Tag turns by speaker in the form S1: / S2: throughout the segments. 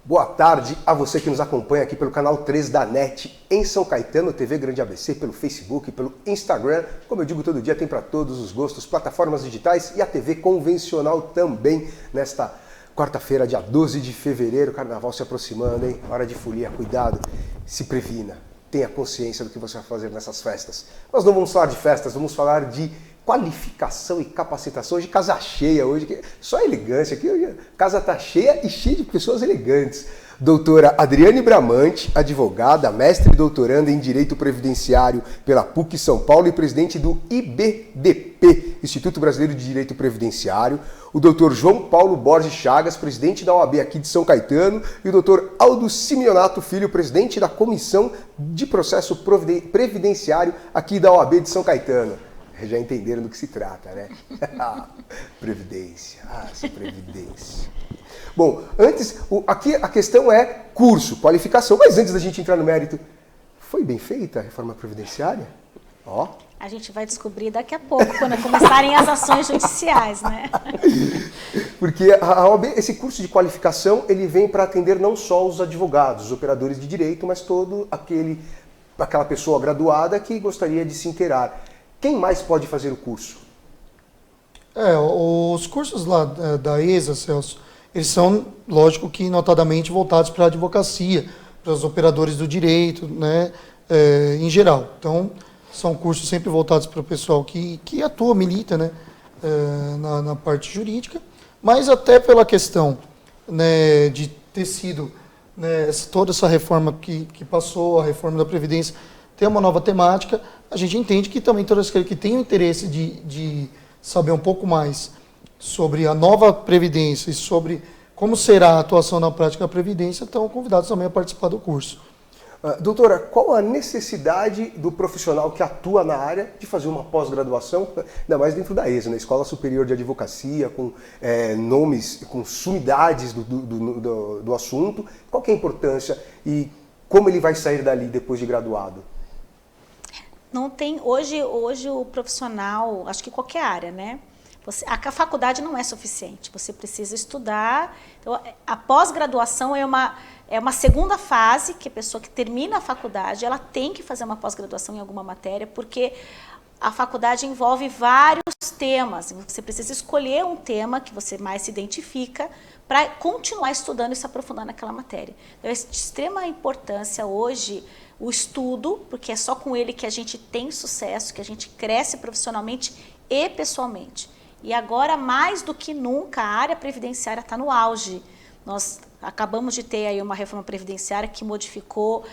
S1: Boa tarde a você que nos acompanha aqui pelo canal 3 da NET em São Caetano, TV Grande ABC, pelo Facebook, pelo Instagram. Como eu digo todo dia, tem para todos os gostos, plataformas digitais e a TV convencional também. Nesta quarta-feira, dia 12 de fevereiro, carnaval se aproximando, hein? Hora de folia, cuidado, se previna, tenha consciência do que você vai fazer nessas festas. Nós não vamos falar de festas, vamos falar de qualificação e capacitação. Hoje casa cheia, hoje só elegância, aqui hoje a casa está cheia e cheia de pessoas elegantes. Doutora Adriane Bramante, advogada, mestre e doutoranda em Direito Previdenciário pela PUC São Paulo e presidente do IBDP, Instituto Brasileiro de Direito Previdenciário. O doutor João Paulo Borges Chagas, presidente da OAB aqui de São Caetano. E o doutor Aldo Simeonato Filho, presidente da Comissão de Processo Previdenciário aqui da OAB de São Caetano. Já entenderam do que se trata, né? Previdência, essa previdência. Bom, antes, aqui a questão é curso, qualificação, mas antes da gente entrar no mérito, foi bem feita a reforma previdenciária? Ó.
S2: A gente vai descobrir daqui a pouco, quando começarem as ações judiciais, né?
S1: Porque a OAB, esse curso de qualificação, ele vem para atender não só os advogados, os operadores de direito, mas todo aquela pessoa graduada que gostaria de se inteirar. Quem mais pode fazer o curso?
S3: Os cursos lá da ESA, Celso, eles são, lógico que notadamente voltados para a advocacia, para os operadores do direito, né, em geral. Então, são cursos sempre voltados para o pessoal que atua, milita, né, na parte jurídica, mas até pela questão, né, de ter sido, né, toda essa reforma que passou, a reforma da Previdência, ter uma nova temática, a gente entende que também todos aqueles que têm o interesse de saber um pouco mais sobre a nova Previdência e sobre como será a atuação na prática da Previdência, estão convidados também a participar do curso.
S1: Doutora, qual a necessidade do profissional que atua na área de fazer uma pós-graduação, ainda mais dentro da ESA, na Escola Superior de Advocacia, com nomes, com sumidades do assunto? Qual que é a importância e como ele vai sair dali depois de graduado?
S2: Não tem, hoje o profissional, acho que qualquer área, né? A faculdade não é suficiente, você precisa estudar. Então, a pós-graduação é uma segunda fase, que a pessoa que termina a faculdade, ela tem que fazer uma pós-graduação em alguma matéria, porque a faculdade envolve vários temas. Você precisa escolher um tema que você mais se identifica para continuar estudando e se aprofundar naquela matéria. Então, é de extrema importância hoje o estudo, porque é só com ele que a gente tem sucesso, que a gente cresce profissionalmente e pessoalmente. E agora, mais do que nunca, a área previdenciária está no auge. Nós acabamos de ter aí uma reforma previdenciária que modificou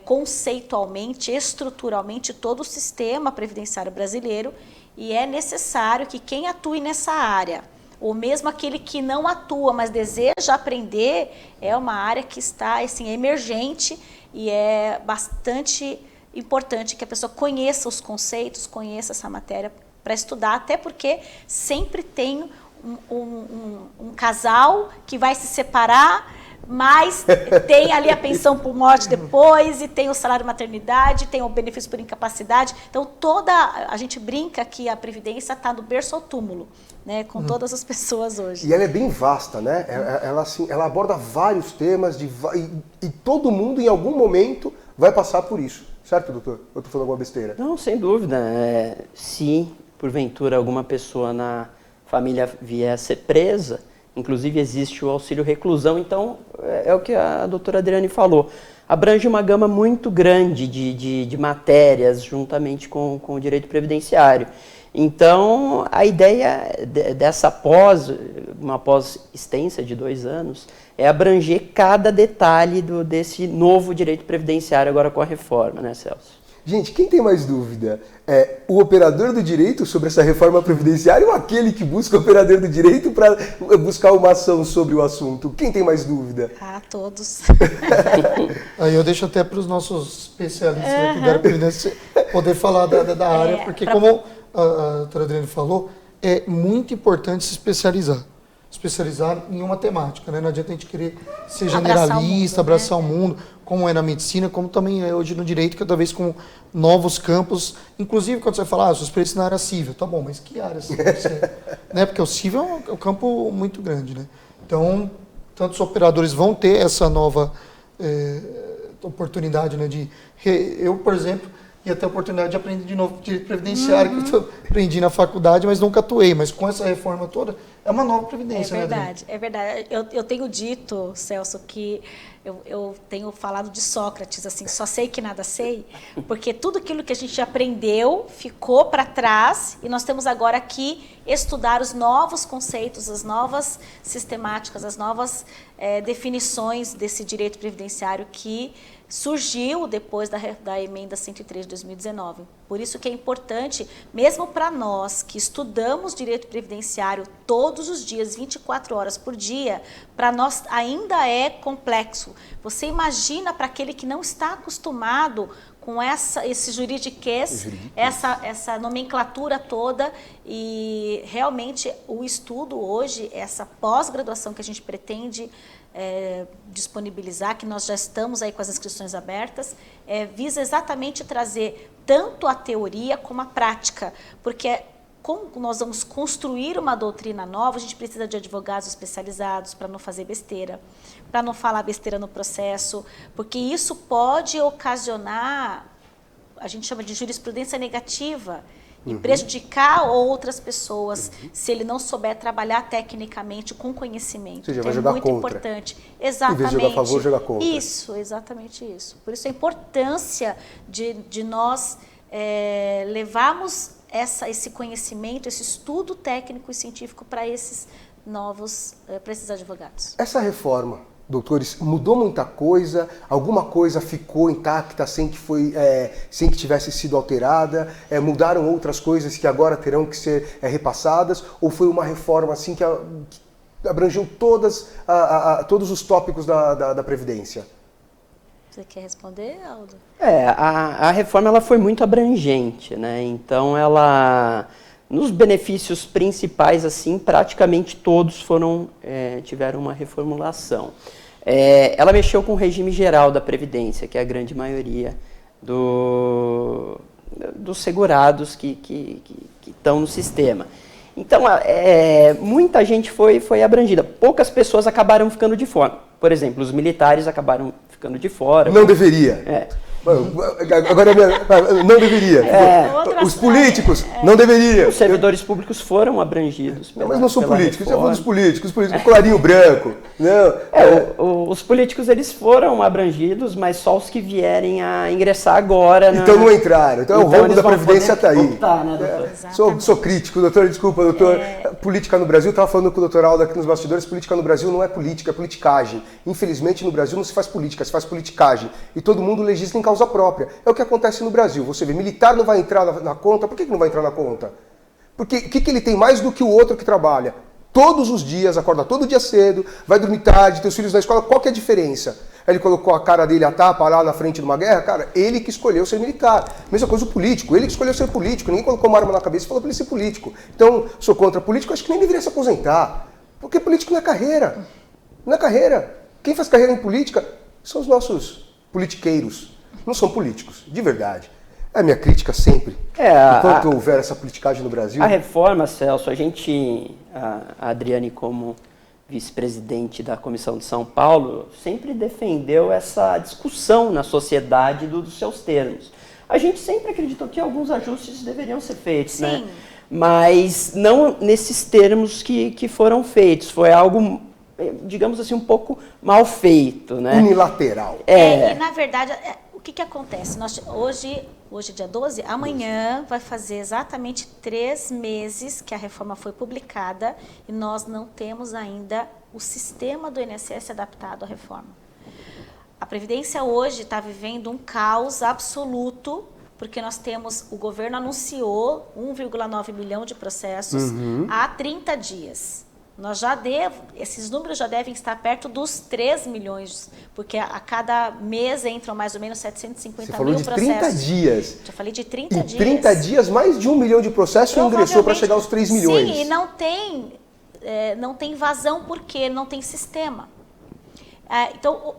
S2: conceitualmente, estruturalmente, todo o sistema previdenciário brasileiro, e é necessário que quem atue nessa área, ou mesmo aquele que não atua, mas deseja aprender, é uma área que está assim, emergente, e é bastante importante que a pessoa conheça os conceitos, conheça essa matéria para estudar, até porque sempre tem um casal que vai se separar, mas tem ali a pensão por morte depois, e tem o salário maternidade, tem o benefício por incapacidade. Então, a gente brinca que a Previdência está do berço ao túmulo, né, com todas as pessoas hoje.
S1: E ela é bem vasta, né? Ela aborda vários temas e todo mundo, em algum momento, vai passar por isso. Certo, doutor? Eu estou falando alguma besteira?
S4: Não, sem dúvida. Se, porventura, alguma pessoa na família vier a ser presa, inclusive existe o auxílio reclusão, então é o que a doutora Adriane falou. Abrange uma gama muito grande de matérias juntamente com o direito previdenciário. Então, a ideia dessa uma pós extensa de 2 anos, é abranger cada detalhe desse novo direito previdenciário agora com a reforma, né, Celso?
S1: Gente, quem tem mais dúvida? O operador do direito sobre essa reforma previdenciária ou aquele que busca o operador do direito para buscar uma ação sobre o assunto? Quem tem mais dúvida?
S2: Todos.
S3: Aí eu deixo até para os nossos especialistas aqui da Previdência poder falar da área, porque como a doutora Adriane falou, é muito importante se especializar em uma temática, né? Não adianta a gente querer ser generalista, abraçar o mundo, como é na medicina, como também é hoje no direito, cada vez com novos campos. Inclusive, quando você fala, sou experiência na área civil, tá bom, mas que área civil você é? Né? Porque o civil é um campo muito grande, né? Então, tanto os operadores vão ter essa nova oportunidade, né, eu, por exemplo, ia ter a oportunidade de aprender de novo direito previdenciário, que eu aprendi na faculdade, mas nunca atuei. Mas com essa reforma toda, é uma nova previdência,
S2: É verdade,
S3: né, Adriane?
S2: é verdade. Eu tenho dito, Celso, que eu tenho falado de Sócrates, assim, só sei que nada sei, porque tudo aquilo que a gente aprendeu ficou para trás e nós temos agora que estudar os novos conceitos, as novas sistemáticas, as novas definições desse direito previdenciário que surgiu depois da emenda 103 de 2019. Por isso que é importante, mesmo para nós que estudamos direito previdenciário todos os dias, 24 horas por dia, para nós ainda é complexo. Você imagina para aquele que não está acostumado com esse juridiquês, essa nomenclatura toda, e realmente o estudo hoje, essa pós-graduação que a gente pretende disponibilizar, que nós já estamos aí com as inscrições abertas, visa exatamente trazer tanto a teoria como a prática, porque como nós vamos construir uma doutrina nova, a gente precisa de advogados especializados para não fazer besteira, para não falar besteira no processo, porque isso pode ocasionar, a gente chama de jurisprudência negativa, e prejudicar outras pessoas se ele não souber trabalhar tecnicamente com conhecimento.
S1: Ou seja,
S2: então,
S1: vai jogar
S2: muito
S1: contra.
S2: Importante. Exatamente.
S1: Em vez de jogar a favor, jogar contra.
S2: Isso, exatamente isso. Por isso a importância de nós levarmos esse conhecimento, esse estudo técnico e científico para esses novos, para esses advogados.
S1: Essa reforma, doutores, mudou muita coisa? Alguma coisa ficou intacta sem que tivesse sido alterada? Mudaram outras coisas que agora terão que ser repassadas? Ou foi uma reforma assim que abrangeu todos os tópicos da Previdência?
S2: Você quer responder, Aldo?
S4: A reforma ela foi muito abrangente, né? Então ela, nos benefícios principais, assim, praticamente todos tiveram uma reformulação. Ela mexeu com o regime geral da Previdência, que é a grande maioria dos segurados que estão no sistema. Então, muita gente foi abrangida. Poucas pessoas acabaram ficando de fora. Por exemplo, os militares acabaram ficando de fora.
S1: Não deveria. Agora, não deveria. Os políticos, não deveria.
S4: Os servidores públicos foram abrangidos.
S1: Mas não são políticos, já falando dos políticos, colarinho branco. Não.
S4: Os políticos eles foram abrangidos, mas só os que vierem a ingressar agora.
S1: Então não entraram. Então o rombo da Previdência está aí.
S4: Optar, né, doutor?
S1: Sou crítico, doutor, desculpa, doutor. Política no Brasil, estava falando com o doutor Aldo aqui nos bastidores, política no Brasil não é política, é politicagem. Infelizmente no Brasil não se faz política, se faz politicagem. E todo mundo legisla em causa própria. É o que acontece no Brasil. Você vê, militar não vai entrar na conta. Por que não vai entrar na conta? Porque o que ele tem mais do que o outro que trabalha? Todos os dias, acorda todo dia cedo, vai dormir tarde, tem os filhos na escola, qual que é a diferença? Ele colocou a cara dele a tapa lá na frente de uma guerra, cara, ele que escolheu ser militar. Mesma coisa o político, ele que escolheu ser político, ninguém colocou uma arma na cabeça e falou para ele ser político. Então, sou contra político, acho que nem deveria se aposentar, porque político não é carreira. Não é carreira. Quem faz carreira em política são os nossos politiqueiros, não são políticos, de verdade. É a minha crítica sempre. Enquanto houver essa politicagem no Brasil...
S4: A reforma, Celso, a Adriane, como vice-presidente da Comissão de São Paulo, sempre defendeu essa discussão na sociedade dos seus termos. A gente sempre acreditou que alguns ajustes deveriam ser feitos,
S2: Sim.
S4: né? Mas não nesses termos que foram feitos. Foi algo, digamos assim, um pouco mal feito, né?
S1: Unilateral.
S2: E, na verdade, o que acontece? Hoje, dia 12, amanhã vai fazer exatamente 3 meses que a reforma foi publicada e nós não temos ainda o sistema do INSS adaptado à reforma. A Previdência hoje está vivendo um caos absoluto, porque o governo anunciou 1,9 milhão de processos há 30 dias. Esses números já devem estar perto dos 3 milhões, porque a cada mês entram mais ou menos 750 mil processos.
S1: Você falou de 30 dias.
S2: Já falei de 30 dias.
S1: Em 30 dias, mais de 1 milhão de processos ingressou para chegar aos 3 milhões.
S2: Sim, e não tem vazão porque não tem sistema. Então,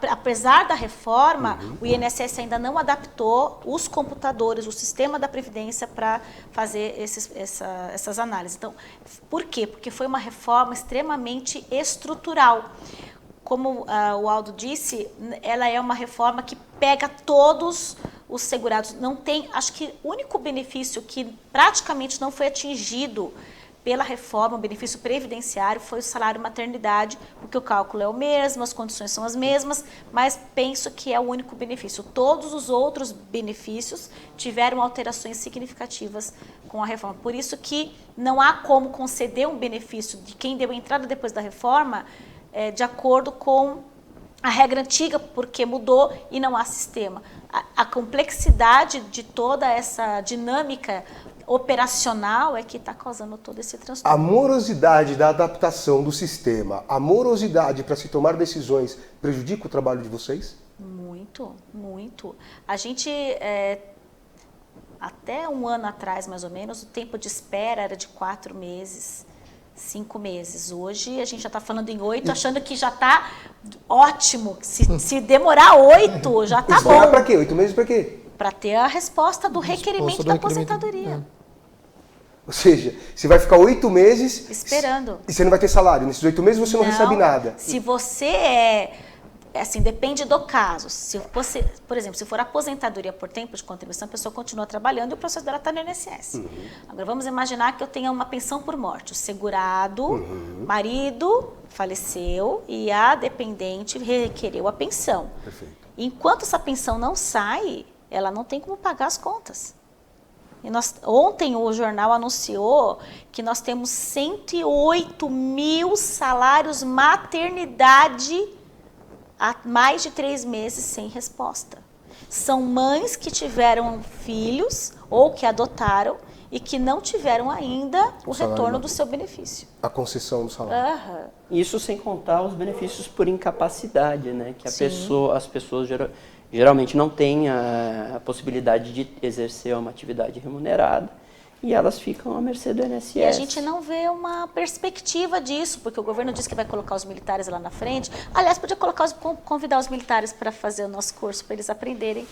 S2: apesar da reforma, o INSS ainda não adaptou os computadores, o sistema da Previdência para fazer essas análises. Então, por quê? Porque foi uma reforma extremamente estrutural. Como o Aldo disse, ela é uma reforma que pega todos os segurados. Não tem, acho que o único benefício que praticamente não foi atingido pela reforma, o benefício previdenciário, foi o salário maternidade, porque o cálculo é o mesmo, as condições são as mesmas, mas penso que é o único benefício. Todos os outros benefícios tiveram alterações significativas com a reforma. Por isso que não há como conceder um benefício de quem deu entrada depois da reforma de acordo com a regra antiga, porque mudou e não há sistema. A complexidade de toda essa dinâmica operacional é que está causando todo esse transtorno.
S1: A morosidade da adaptação do sistema, a morosidade para se tomar decisões, prejudica o trabalho de vocês?
S2: Muito, muito. A gente, até um ano atrás, mais ou menos, o tempo de espera era de 4 meses, 5 meses. Hoje a gente já está falando em 8, achando que já está ótimo. Se demorar 8, já está bom.
S1: Esperar para quê? 8 meses para quê?
S2: Para ter a resposta do requerimento da aposentadoria.
S1: Ou seja, você vai ficar 8 meses...
S2: esperando.
S1: E você não vai ter salário. Nesses 8 meses você não recebe nada.
S2: Se você assim, depende do caso. Se você, por exemplo, se for aposentadoria por tempo de contribuição, a pessoa continua trabalhando e o processo dela está no INSS. Agora, vamos imaginar que eu tenha uma pensão por morte. O segurado, marido, faleceu e a dependente requereu a pensão.
S1: Perfeito.
S2: Enquanto essa pensão não sai, ela não tem como pagar as contas. E ontem o jornal anunciou que nós temos 108 mil salários maternidade há mais de 3 meses sem resposta. São mães que tiveram filhos ou que adotaram e que não tiveram ainda o retorno do seu benefício.
S1: A concessão do salário.
S4: Isso sem contar os benefícios por incapacidade, né? Que as pessoas geralmente não têm a possibilidade de exercer uma atividade remunerada e elas ficam à mercê do INSS.
S2: E a gente não vê uma perspectiva disso, porque o governo diz que vai colocar os militares lá na frente. Aliás, podia convidar os militares para fazer o nosso curso, para eles aprenderem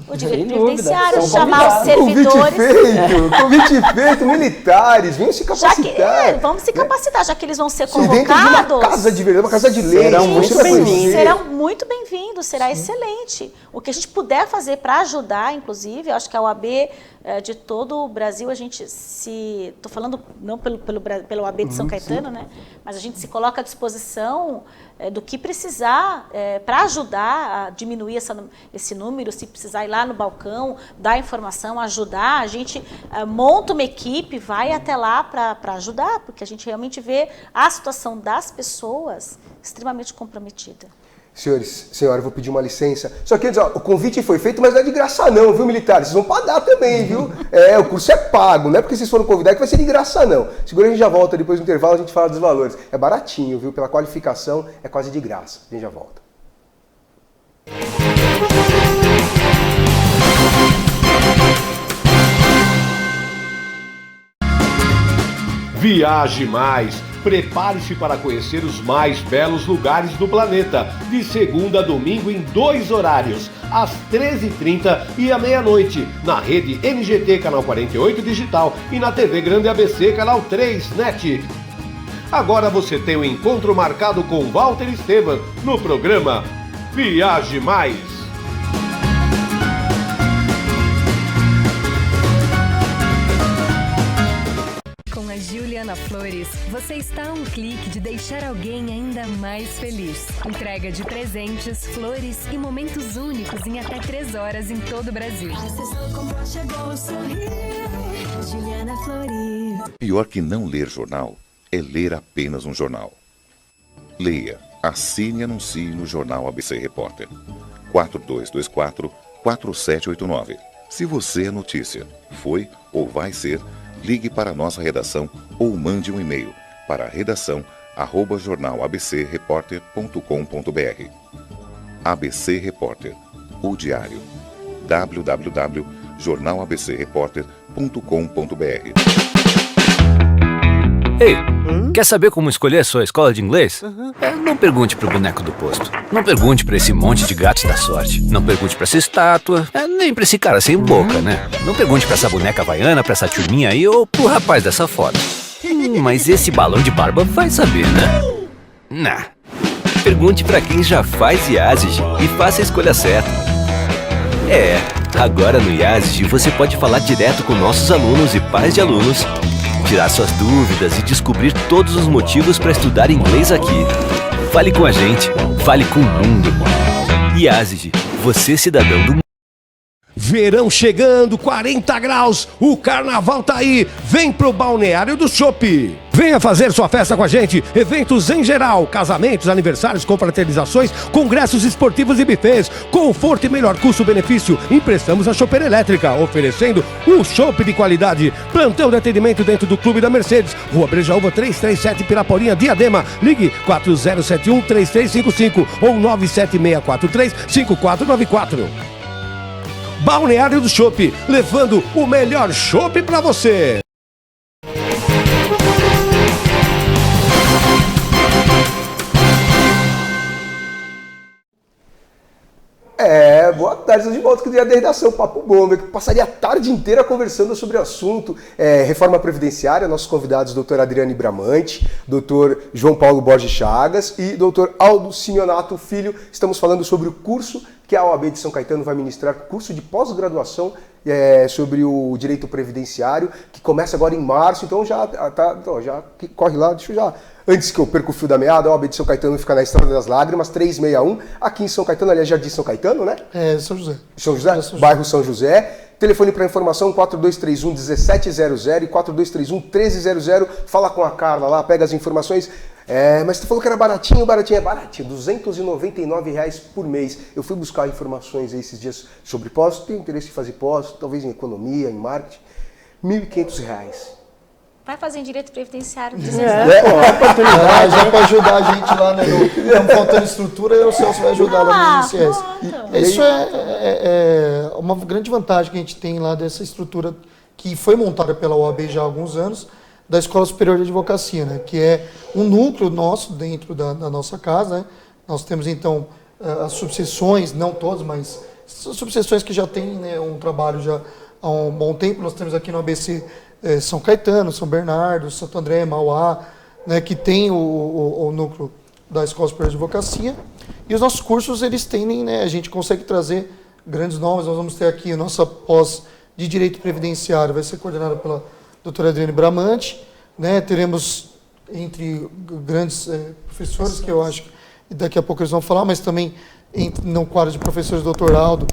S2: o direito previdenciário, chamar os servidores.
S1: Convite feito, militares, venham se capacitar.
S2: Vamos se capacitar, já que eles vão ser
S1: convocados. Dentro de uma casa de verdade, uma casa de lei.
S2: Serão muito bem-vindos, será excelente. O que a gente puder fazer para ajudar, inclusive, eu acho que a OAB de todo o Brasil, a gente estou falando não pelo OAB de São Caetano, né? Mas a gente se coloca à disposição do que precisar para ajudar a diminuir esse número, se precisar ir lá no balcão, dar informação, ajudar, a gente monta uma equipe, vai até lá para ajudar, porque a gente realmente vê a situação das pessoas extremamente comprometida.
S1: Senhores, senhora, eu vou pedir uma licença. Só que antes, o convite foi feito, mas não é de graça não, viu, militares? Vocês vão pagar também, viu? O curso é pago, não é porque vocês foram convidados que vai ser de graça não. Segura, a gente já volta, depois do intervalo a gente fala dos valores. É baratinho, viu? Pela qualificação é quase de graça. A gente já volta.
S5: Viaje mais! Prepare-se para conhecer os mais belos lugares do planeta, de segunda a domingo em 2 horários, às 13h30 e à meia-noite, na rede NGT Canal 48 Digital e na TV Grande ABC Canal 3 NET. Agora você tem um encontro marcado com Walter Esteban no programa Viaje Mais.
S6: Com a Juliana Flores, você está a um clique de deixar alguém ainda mais feliz. Entrega de presentes, flores e momentos únicos em até 3 horas em todo o Brasil. Juliana Flores.
S7: Pior que não ler jornal é ler apenas um jornal. Leia, assine e anuncie no Jornal ABC Repórter. 4224-4789. Se você é notícia, foi ou vai ser, ligue para a nossa redação ou mande um e-mail para redação@jornalabcreporter.com.br. ABC Repórter, o diário. www.jornalabcreporter.com.br.
S8: Ei, quer saber como escolher a sua escola de inglês? Não pergunte pro boneco do posto. Não pergunte pra esse monte de gatos da sorte. Não pergunte pra essa estátua. Nem pra esse cara sem boca, né? Não pergunte pra essa boneca havaiana, pra essa turminha aí ou pro rapaz dessa foto. Mas esse balão de barba vai saber, né? Nah. Pergunte pra quem já faz IASIG e faça a escolha certa. Agora no IASIG você pode falar direto com nossos alunos e pais de alunos, tirar suas dúvidas e descobrir todos os motivos para estudar inglês aqui. Fale com a gente, fale com o mundo. IASIG, você cidadão do mundo.
S5: Verão chegando, 40 graus, o carnaval tá aí, vem pro Balneário do Chopp. Venha fazer sua festa com a gente, eventos em geral, casamentos, aniversários, confraternizações, congressos esportivos e bufês, conforto e melhor custo-benefício. Emprestamos a chopeira elétrica, oferecendo um chopp de qualidade. Plantão de atendimento dentro do Clube da Mercedes, Rua Brejaúva 337, Piraporinha, Diadema. Ligue 4071-3355 ou 97643-5494. Balneário do Chopp, levando o melhor chopp pra você.
S1: Boa tarde, estamos de volta com o dia da redação, Papo Bomba, que passaria a tarde inteira conversando sobre o assunto reforma previdenciária. Nossos convidados, doutor Adriane Bramante, doutor João Paulo Borges Chagas e doutor Aldo Simeonato Filho. Estamos falando sobre o curso que a OAB de São Caetano vai ministrar, curso de pós-graduação sobre o direito previdenciário, que começa agora em março. Então já corre lá, deixa eu já... Antes que eu perca o fio da meada, a OAB de São Caetano fica na Estrada das Lágrimas, 361, aqui em São Caetano, aliás, Jardim São Caetano, né?
S3: São José.
S1: São José? Bairro São José. Telefone para informação 4231-1700 e 4231-1300. Fala com a Carla lá, pega as informações. Mas você falou que era baratinho, é baratinho, R$299 por mês. Eu fui buscar informações aí esses dias sobre pós, tenho interesse em fazer pós, talvez em economia, em marketing, R$1.500.
S2: Vai fazer em direito previdenciário.
S3: Oportunidade, já para ajudar a gente lá, né? Estamos faltando estrutura e o Celso vai ajudar lá no INSS. Isso é uma grande vantagem que a gente tem lá dessa estrutura que foi montada pela OAB já há alguns anos, da Escola Superior de Advocacia, né? Que é um núcleo nosso dentro da nossa casa, né? Nós temos, então, as subseções, não todas, mas subseções que já têm, né, um trabalho já há um bom tempo. Nós temos aqui no ABC São Caetano, São Bernardo, Santo André, Mauá, né, que tem o núcleo da Escola Superior de Advocacia. E os nossos cursos, eles tendem, né, a gente consegue trazer grandes nomes. Nós vamos ter aqui a nossa pós de Direito Previdenciário, vai ser coordenada pela doutora Adriane Bramante, né? Teremos entre grandes professores, que eu acho que daqui a pouco eles vão falar, mas também no quadro de professores, doutor Aldo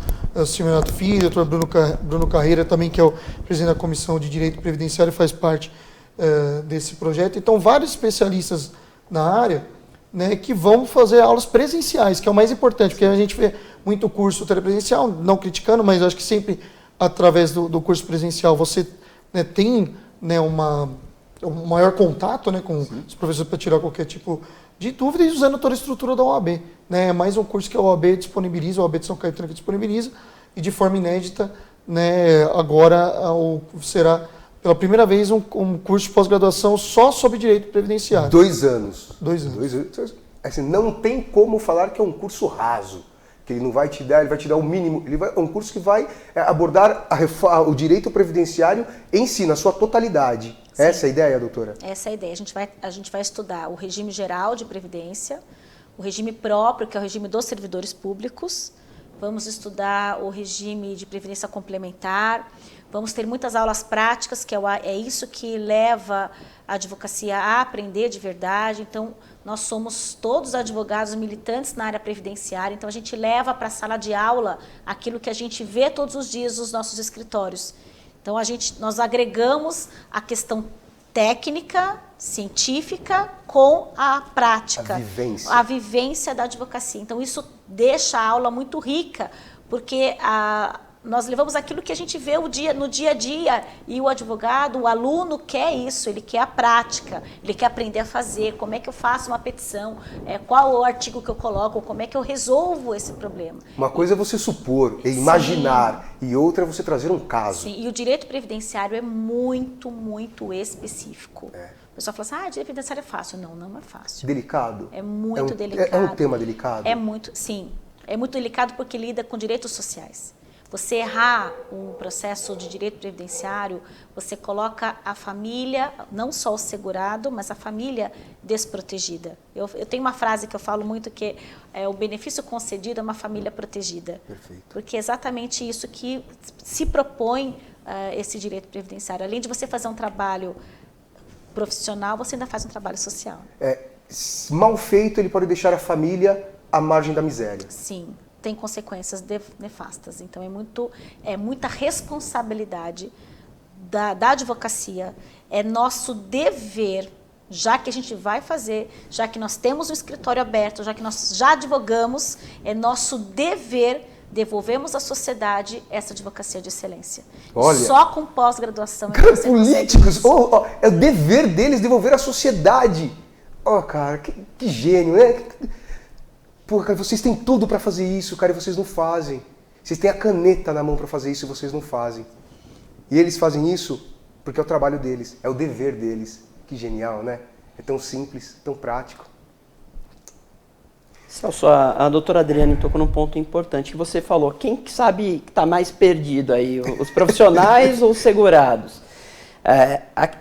S3: Simeonato Filho, doutor Bruno Carreira, também, que é o presidente da Comissão de Direito Previdenciário, faz parte desse projeto. Então, vários especialistas na área, né, que vão fazer aulas presenciais, que é o mais importante, porque a gente vê muito curso telepresencial, não criticando, mas acho que sempre, através do curso presencial, você, né, tem, né, um maior contato, né, com os professores para tirar qualquer tipo de dúvida e usando toda a estrutura da OAB. Né? É mais um curso que a OAB disponibiliza, a OAB de São Caetano que disponibiliza, e de forma inédita, né, agora será pela primeira vez um curso de pós-graduação só sobre direito previdenciário.
S1: 2 anos.
S3: 2 anos.
S1: Assim, não tem como falar que é um curso raso, que ele não vai te dar, ele vai te dar o mínimo. É um curso que vai abordar o direito previdenciário em si, na sua totalidade. Sim. Essa é a ideia, doutora?
S2: Essa é a ideia. A gente vai estudar o regime geral de previdência, o regime próprio, que é o regime dos servidores públicos. Vamos estudar o regime de previdência complementar. Vamos ter muitas aulas práticas, que é isso que leva a advocacia a aprender de verdade. Então, nós somos todos advogados militantes na área previdenciária, então a gente leva para a sala de aula aquilo que a gente vê todos os dias nos nossos escritórios. Então, nós agregamos a questão técnica, científica, com a prática. A vivência da advocacia. Então, isso deixa a aula muito rica, porque nós levamos aquilo que a gente vê no dia a dia, e o advogado, o aluno quer isso, ele quer a prática, ele quer aprender a fazer, como é que eu faço uma petição, qual o artigo que eu coloco, como é que eu resolvo esse problema.
S1: Uma coisa é você supor, é imaginar, sim, e outra é você trazer um caso.
S2: Sim, e o direito previdenciário é muito, muito específico. pessoa fala assim, direito previdenciário é fácil. Não, não é fácil.
S1: Delicado?
S2: É muito delicado.
S1: É um tema delicado?
S2: Sim. É muito delicado porque lida com direitos sociais. Você errar um processo de direito previdenciário, você coloca a família, não só o segurado, mas a família desprotegida. Eu tenho uma frase que eu falo muito que é o benefício concedido a uma família protegida.
S1: Perfeito.
S2: Porque é exatamente isso que se propõe esse direito previdenciário. Além de você fazer um trabalho profissional, você ainda faz um trabalho social.
S1: Mal feito, ele pode deixar a família à margem da miséria.
S2: Sim. Tem consequências nefastas. Então, é muita responsabilidade da advocacia. É nosso dever, já que a gente vai fazer, já que nós temos um escritório aberto, já que nós já advogamos, é nosso dever devolvermos à sociedade essa advocacia de excelência.
S1: Olha,
S2: só com pós-graduação.
S1: Políticos, é o dever deles devolver à sociedade. Cara, que gênio, né? Pô, cara, vocês têm tudo para fazer isso, cara, e vocês não fazem. Vocês têm a caneta na mão para fazer isso e vocês não fazem. E eles fazem isso porque é o trabalho deles, é o dever deles. Que genial, né? É tão simples, tão prático.
S4: Celso, a doutora Adriane tocou num ponto importante que você falou. Quem sabe que está mais perdido aí, os profissionais ou os segurados?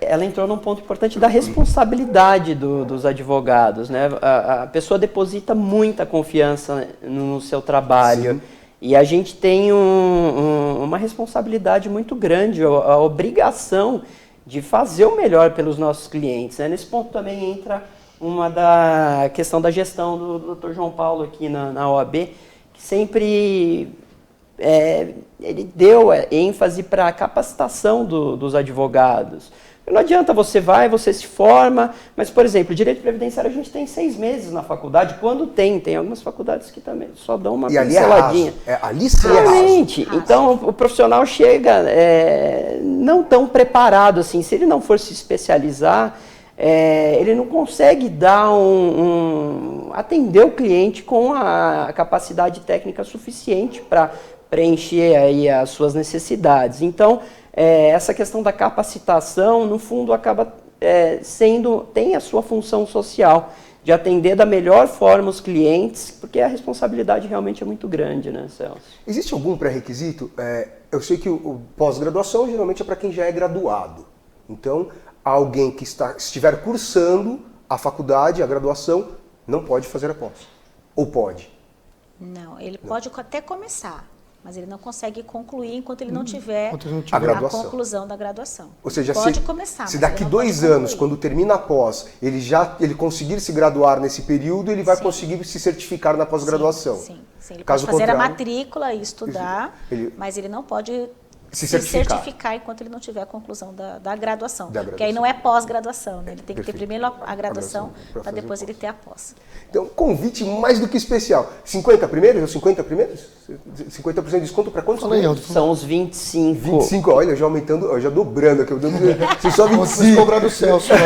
S4: Ela entrou num ponto importante da responsabilidade dos advogados, né? A pessoa deposita muita confiança no seu trabalho. Sim. E a gente tem uma responsabilidade muito grande, a obrigação de fazer o melhor pelos nossos clientes, né? Nesse ponto também entra uma da questão da gestão do Dr. João Paulo aqui na OAB, que sempre ele deu ênfase para a capacitação dos advogados. Não adianta você se forma, mas, por exemplo, direito previdenciário a gente tem 6 meses na faculdade, quando tem algumas faculdades que também só dão uma pinceladinha.
S1: Ali sim é
S4: realmente. Então, o profissional chega não tão preparado assim, se ele não for se especializar, ele não consegue dar atender o cliente com a capacidade técnica suficiente para preencher aí as suas necessidades. Então, essa questão da capacitação, no fundo, acaba tem a sua função social, de atender da melhor forma os clientes, porque a responsabilidade realmente é muito grande, né, Celso?
S1: Existe algum pré-requisito? Eu sei que o pós-graduação geralmente é para quem já é graduado. Então, alguém que estiver cursando a faculdade, a graduação, não pode fazer a pós. Ou pode?
S2: Não, ele pode até começar, mas ele não consegue concluir enquanto ele não tiver
S1: a
S2: conclusão da graduação.
S1: Ou seja,
S2: pode começar,
S1: se daqui 2 anos, quando termina a pós, ele conseguir se graduar nesse período, ele vai conseguir se certificar na pós-graduação.
S2: Sim. Ele pode fazer a matrícula e estudar, mas ele não pode se certificar enquanto ele não tiver a conclusão da graduação. Porque aí não é pós-graduação, né? Ele tem que ter primeiro a graduação para depois ele ter a pós.
S1: Então, convite mais do que especial. 50 primeiros ou 50 primeiros? 50% de desconto para quantos?
S4: São os 25.
S1: 25, olha, já aumentando, já dobrando aqui. Vocês só 25.
S3: Cobrar do Celso, né?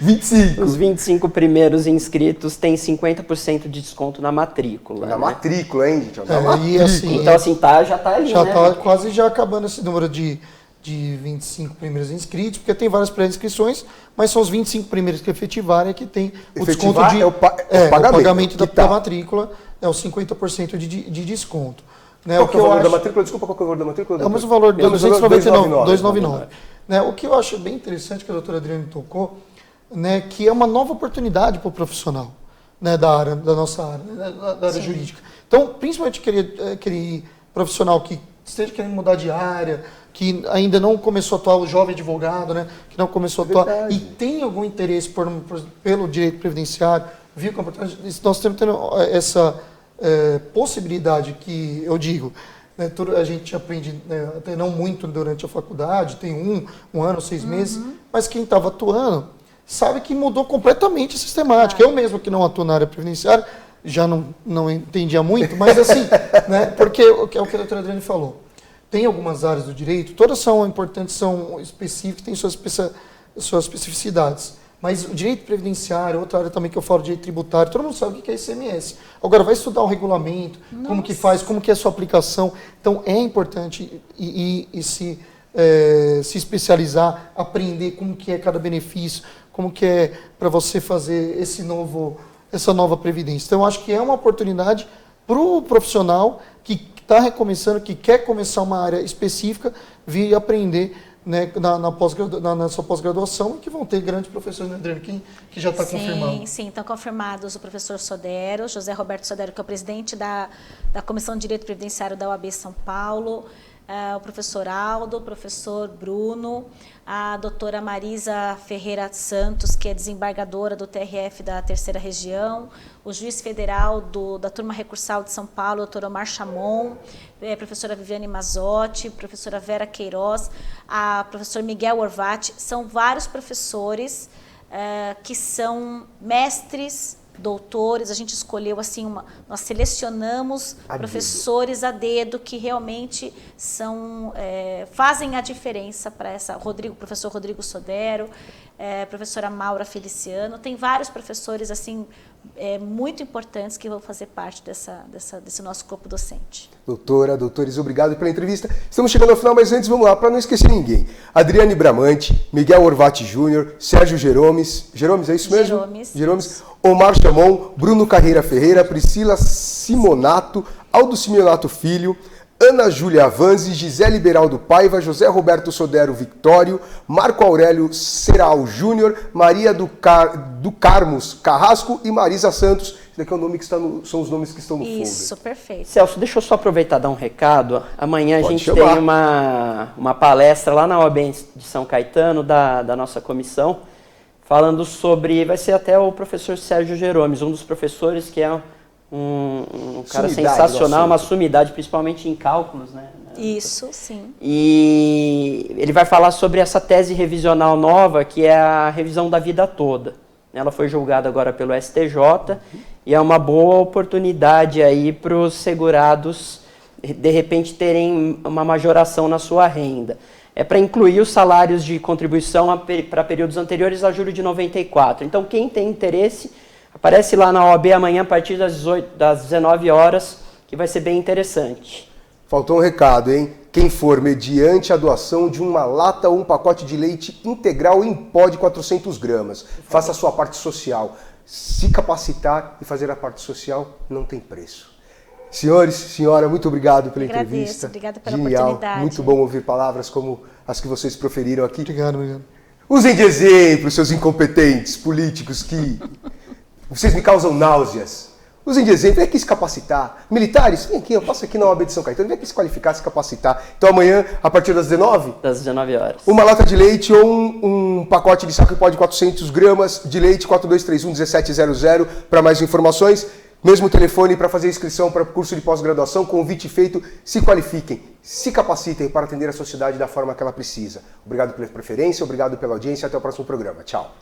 S1: 25.
S4: Os 25 primeiros inscritos têm 50% de desconto na matrícula.
S1: Na matrícula, hein, gente?
S4: Então, assim, já tá ali,
S3: já
S4: né?
S3: Tá quase já acabando esse número de 25 primeiros inscritos, porque tem várias pré-inscrições, mas são os 25 primeiros que efetivarem que tem o desconto de...
S1: o
S3: pagamento da matrícula, é os 50% de desconto. Né?
S1: Qual que é o valor da matrícula? Desculpa, qual que é o valor da matrícula?
S3: É o mesmo valor de 299. Né? O que eu acho bem interessante que a doutora Adriane tocou, né, que é uma nova oportunidade para o profissional, né, da nossa área, né, da área jurídica. Então, principalmente aquele profissional que esteja querendo mudar de área, que ainda não começou a atuar, o jovem advogado, né, que não começou a atuar e tem algum interesse pelo direito previdenciário, viu que é importante, nós temos essa possibilidade que eu digo, né, a gente aprende, né, até não muito durante a faculdade, tem um ano, 6 meses, mas quem estava atuando sabe que mudou completamente a sistemática. Eu mesmo que não atuo na área previdenciária, já não entendia muito, mas assim, né, porque é o que a doutora Adriane falou. Tem algumas áreas do direito, todas são importantes, são específicas, têm suas especificidades. Mas o direito previdenciário, outra área também que eu falo, direito tributário, todo mundo sabe o que é ICMS. Agora, vai estudar o regulamento, como que faz, como que é a sua aplicação. Então, é importante e se se especializar, aprender como que é cada benefício, como que é para você fazer essa nova previdência. Então, eu acho que é uma oportunidade para o profissional que está recomeçando, que quer começar uma área específica, vir aprender, né, na sua pós-graduação, que vão ter grandes professores, né, Adriana, que já está confirmado.
S2: Sim, estão confirmados o professor Sodero, José Roberto Sodero, que é o presidente da Comissão de Direito Previdenciário da OAB São Paulo, o professor Aldo, o professor Bruno, a doutora Marisa Ferreira Santos, que é desembargadora do TRF da Terceira Região, o juiz federal da turma recursal de São Paulo, doutor Omar Chamon, a professora Viviane Mazotti, professora Vera Queiroz, a professor Miguel Orvati. São vários professores que são mestres, doutores. A gente escolheu assim nós selecionamos professores a dedo que realmente fazem a diferença para professor Rodrigo Sodero, professora Maura Feliciano. Tem vários professores assim muito importantes que vão fazer parte desse nosso corpo docente.
S1: Doutores, obrigado pela entrevista. Estamos chegando ao final, mas antes vamos lá, para não esquecer ninguém. Adriane Bramante, Miguel Orvati Júnior, Sérgio Jeromes, é isso mesmo? Jeromes, Omar Chamon, Bruno Carreira Ferreira, Priscila Simonato, Aldo Simeonato Filho, Ana Júlia Avanzi, Gisele Beraldo Paiva, José Roberto Sodero Victório, Marco Aurélio Seral Júnior, Maria do Carmos Carrasco e Marisa Santos. Esse daqui é o nome que são os nomes que estão no folder.
S2: Isso, perfeito.
S4: Celso, deixa eu só aproveitar e dar um recado. Amanhã
S1: Pode
S4: a gente
S1: chamar.
S4: tem uma palestra lá na OAB de São Caetano, da nossa comissão, falando sobre, vai ser até o professor Sérgio Jeromes, um dos professores que é um cara sensacional, uma sumidade, principalmente em cálculos, né?
S2: Isso, sim.
S4: E ele vai falar sobre essa tese revisional nova, que é a revisão da vida toda. Ela foi julgada agora pelo STJ e é uma boa oportunidade aí para os segurados, de repente, terem uma majoração na sua renda. É para incluir os salários de contribuição para períodos anteriores a julho de 94. Então, quem tem interesse, aparece lá na OAB amanhã a partir das 19 horas, que vai ser bem interessante.
S1: Faltou um recado, hein? Quem for mediante a doação de uma lata ou um pacote de leite integral em pó de 400 gramas, faça a sua parte social. Se capacitar e fazer a parte social não tem preço. Senhores, senhora, muito obrigado pela entrevista.
S2: Obrigada pela
S1: Genial,
S2: oportunidade.
S1: muito bom ouvir palavras como as que vocês proferiram aqui.
S3: Obrigado.
S1: Usem de exemplo, seus incompetentes políticos que vocês me causam náuseas. Usem de exemplo, vem aqui se capacitar. Militares, vem aqui, eu passo aqui na OAB de São Caetano, vem aqui se qualificar, se capacitar. Então amanhã, a partir das 19?
S4: Das 19 horas.
S1: Uma lata de leite ou um pacote de saco em pó de 400 gramas de leite, 4231-1700, para mais informações. Mesmo telefone para fazer inscrição para o curso de pós-graduação, convite feito, se qualifiquem, se capacitem para atender a sociedade da forma que ela precisa. Obrigado pela preferência, obrigado pela audiência, até o próximo programa. Tchau.